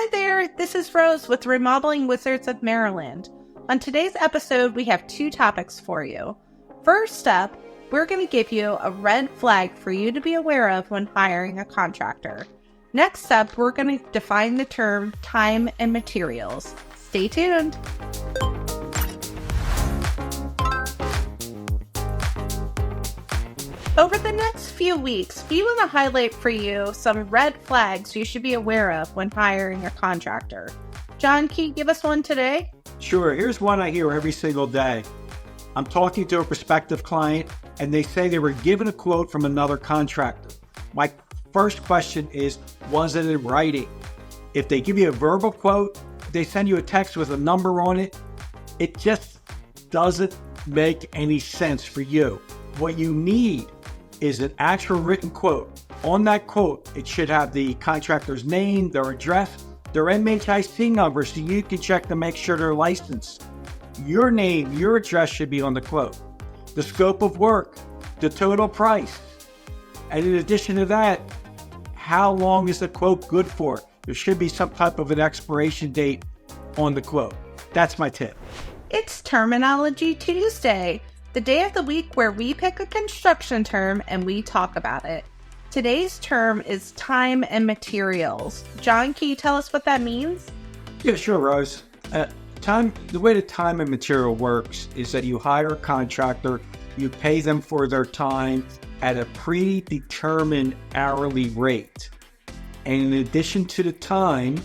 Hi there, this is Rose with Remodeling Wizards of Maryland. On today's episode, we have two topics for you. First up, we're going to give you a red flag for you to be aware of when hiring a contractor. Next up, we're going to define the term time and materials. Stay tuned. Over the next few weeks, we want to highlight for you some red flags you should be aware of when hiring a contractor. John, can you give us one today? Sure. Here's one I hear every single day. I'm talking to a prospective client, and they say they were given a quote from another contractor. My first question is, was it in writing? If they give you a verbal quote, they send you a text with a number on it, it just doesn't make any sense for you. What you need is an actual written quote. On that quote, it should have the contractor's name, their address, their MHIC number, so you can check to make sure they're licensed. Your name, your address should be on the quote. The scope of work, the total price. And in addition to that, how long is the quote good for? There should be some type of an expiration date on the quote. That's my tip. It's Terminology Tuesday, the day of the week where we pick a construction term and we talk about it. Today's term is time and materials. John, can you tell us what that means? Yeah, sure, Rose. The way the time and material works is that you hire a contractor, you pay them for their time at a predetermined hourly rate. And in addition to the time,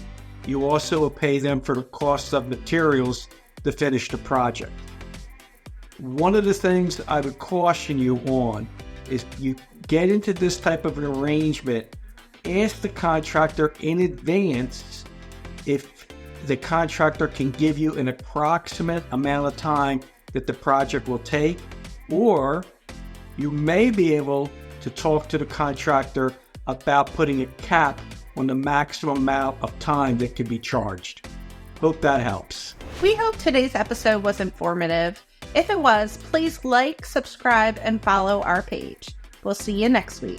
you also pay them for the cost of materials to finish the project. One of the things I would caution you on is you get into this type of an arrangement, ask the contractor in advance if the contractor can give you an approximate amount of time that the project will take, or you may be able to talk to the contractor about putting a cap on the maximum amount of time that can be charged. Hope that helps. We hope today's episode was informative. If it was, please like, subscribe, and follow our page. We'll see you next week.